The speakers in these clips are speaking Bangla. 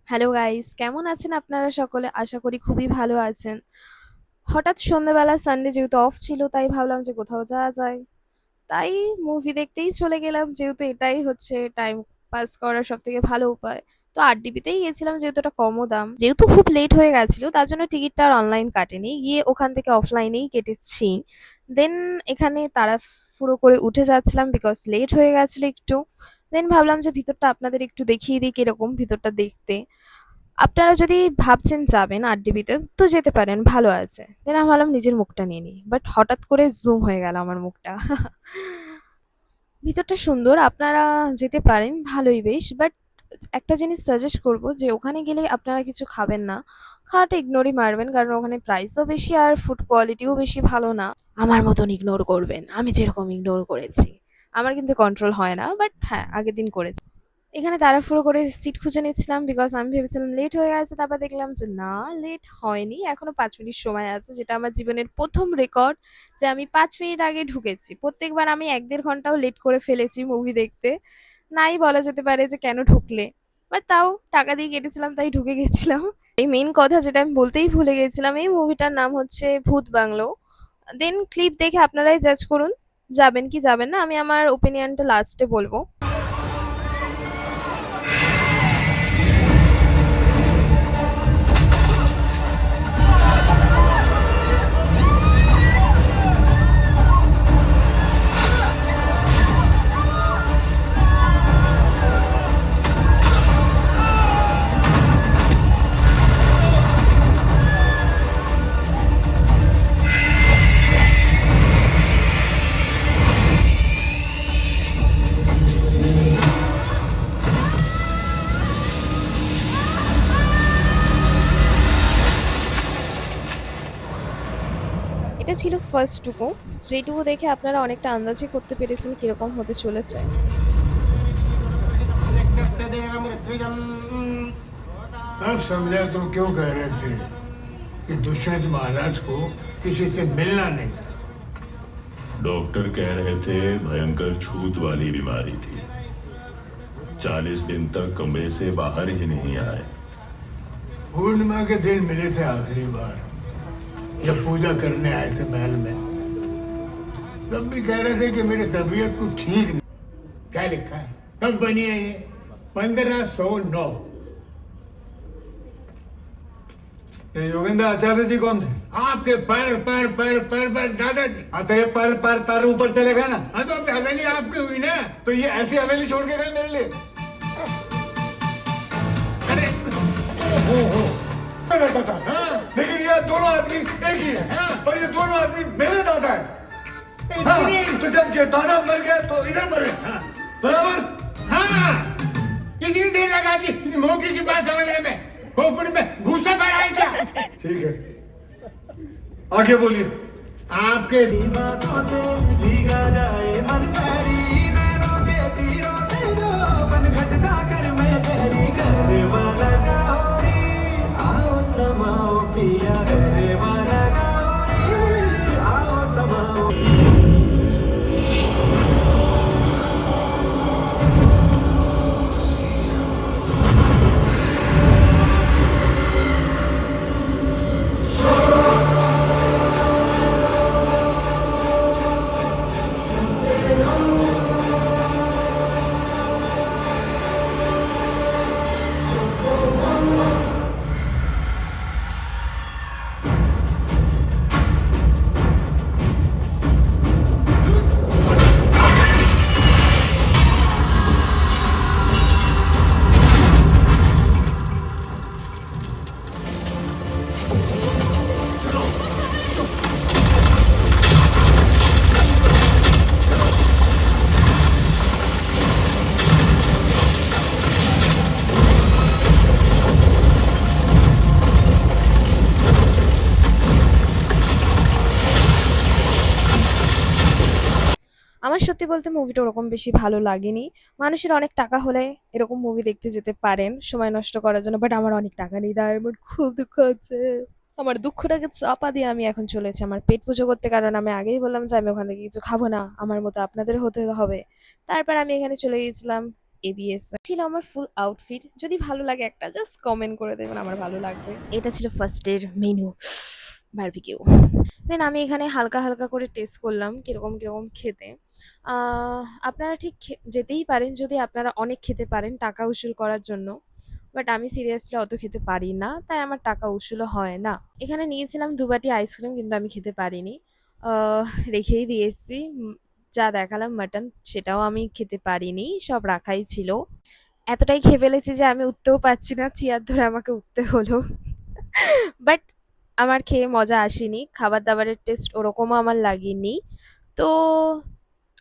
হ্যালো গাইস, কেমন আছেন আপনারা সকলে? আশা করি খুবই ভালো আছেন। হঠাৎ সন্ধ্যাবেলা সানডে যেহেতু অফ ছিল তাই ভাবলাম যে কোথাও যাওয়া যায়। তাই মুভি দেখতেই চলে গেলাম, যেহেতু এটাই হচ্ছে টাইম পাস করার সবথেকে ভালো উপায়। তো আরডিবিতেই গেছিলাম, যেহেতু ওটা কমও দাম। যেহেতু খুব লেট হয়ে গেছিল তার জন্য টিকিটটা আর অনলাইন কাটেনি, গিয়ে ওখান থেকে অফলাইনেই কেটেছি। দেন এখানে তাড়াহুড়ো করে উঠে যাচ্ছিলাম বিকজ লেট হয়ে গেছিল একটু। দেন ভাবলাম যে ভিতরটা আপনাদের একটু দেখিয়ে দিই কিরকম ভিতরটা দেখতে। আপনারা যদি ভাবছেন যাবেন আরডিবিতে তো যেতে পারেন, ভালো আছে। দেন আমি ভাবলাম নিজের মুখটা নিয়ে নিই, বাট হঠাৎ করে জুম হয়ে গেল আমার মুখটা। ভিতরটা সুন্দর, আপনারা যেতে পারেন, ভালোই বেশ। বাট একটা জিনিস সাজেস্ট করব যে ওখানে গেলে আপনারা কিছু খাবেন না, খাওয়াটা ইগনোরই মারবেন, কারণ ওখানে প্রাইসও বেশি আর ফুড কোয়ালিটিও বেশি ভালো না। আমার মতন ইগনোর করবেন, আমি যেরকম ইগনোর করেছি। আমার কিন্তু কন্ট্রোল হয় না, বাট হ্যাঁ আগের দিন করেছি। এখানে তাড়াহুড়ো করে সিট খুঁজে নিচ্ছিলাম বিকজ আমি ভেবেছিলাম লেট হয়ে গেছে, তারপর দেখলাম যে না, লেট হয়নি, এখনো 5 মিনিট সময় আছে, যেটা আমার জীবনের প্রথম রেকর্ড যে আমি 5 মিনিট আগে ঢুকেছি। প্রত্যেকবার আমি 1-1.5 ঘন্টাও লেট করে ফেলেছি মুভি দেখতে। নাই বলা যেতে পারে যে কেন ঢুকলে, বাট তাও টাকা দিয়ে কেটেছিলাম তাই ঢুকে গেছিলাম। এই মেইন কথা যেটা আমি বলতেই ভুলে গেছিলাম, এই মুভিটার নাম হচ্ছে ভূত বাংলো। দেন ক্লিপ দেখে আপনারাই জাজ করুন যাবেন কি যাবেন না, আমি আমার ওপিনিয়নটা লাস্টে বলবো। এটা ছিল ফার্স্ট টুকু, যেটুকু দেখে আপনারা অনেকটা আন্দাজই করতে পেরেছেন কিরকম হতে চলেছে। अब समझा तुम क्यों कह रहे थे कि दुष्यंत महाराज को किसी से मिलना नहीं। डॉक्टर कह रहे थे भयंकर छूत वाली बीमारी थी। 40 दिन तक कमरे से बाहर ही नहीं आए। पूर्णिमा के दिन मिले थे आखिरी बार, जब पूजा करने आए थे महल में। तब भी कह रहे थे कि मेरी तबीयत कुछ ठीक नहीं। क्या लिखा है, कब बनी है ये? 1509। ये योगेंद्र आचार्य जी कौन थे? आपके पर दादाजी। हाँ तो ये पर तार ऊपर चलेगा ना। हाँ तो अब हवेली आपकी हुई ना। तो ये ऐसी हवेली छोड़ के गए मेरे लिए। अरे हो मेरा दादा। हाँ। लेकिन ये दोनों आदमी एक ही है। हाँ। और ये दोनों आदमी मेरे दादा है। हाँ, इतनी- तो जब ये दादा मर गया तो इधर मरे। हाँ। बराबर। हाँ, कितनी देर लगा थी मुंह की बात समझने में? खोपड़ी में भूसा कराए क्या? ठीक है, आगे बोलिए। आपके बातों से भीगा जाए मन पैरी नैनों के तीरों से जो बनघट जाकर मैं गहरी करने वाला गाओरी आओ समाओ पिया करने वाला गाओरी आओ समाओ। আমার সত্যি বলতে মুভিটা ওরকম বেশি ভালো লাগেনি। মানুষের অনেক টাকা হলে এরকম মুভি দেখতে যেতে পারেন সময় নষ্ট করার জন্য, বাট আমার অনেক টাকা নেই, তাই আমার খুব দুঃখ হচ্ছে। আমার দুঃখটাকে চাপা দিয়ে আমি এখন চলেছি আমার পেট পুজো করতে, কারণ আমি আগেই বললাম যে আমি ওখান থেকে কিছু খাবো না, আমার মতো আপনাদের হতে হবে। তারপর আমি এখানে চলে গেছিলাম ABS ছিল আমার ফুল আউটফিট। যদি ভালো লাগে একটা জাস্ট কমেন্ট করে দেবেন, আমার ভালো লাগবে। এটা ছিল ফার্স্ট এর মেনু, বারবিকিউ। দেন আমি এখানে হালকা, হালকা করে টেস্ট করলাম কিরকম, কিরকম খেতে। আপনারা ঠিক যেতেই পারেন যদি আপনারা অনেক খেতে পারেন টাকা উসুল করার জন্য। বাট আমি সিরিয়াসলি অত খেতে পারি না, তাই আমার টাকা উসুলও হয় না। এখানে নিয়েছিলাম ২ বাটি আইসক্রিম কিন্তু আমি খেতে পারিনি। আহ রেখেই দিয়ে এসেছি। যা দেখালাম মাটন সেটাও আমি খেতে পারিনি, সব রাখাই ছিল। এতটাই খেয়ে ফেলেছি যে আমি উঠতেও পারছি না, চেয়ার ধরে আমাকে উঠতে হলো। বাট আমার খেয়ে মজা আসেনি, খাবার-দাবারের টেস্ট ওরকমও আমার লাগেনি। তো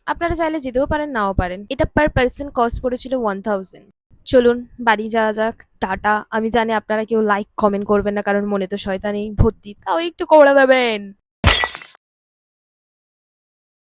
আপনারা চাইলে যেতেও পারেন, নাও পারেন। এটা পার পারসন কস্ট পড়েছিল 1000। চলুন বাড়ি যাওয়া যাক। টাটা। আমি জানি আপনারা কেউ লাইক, কমেন্ট করবেন না কারণ মনে তো শয়তানি ভর্তি। তাও একটু করে দেবেন।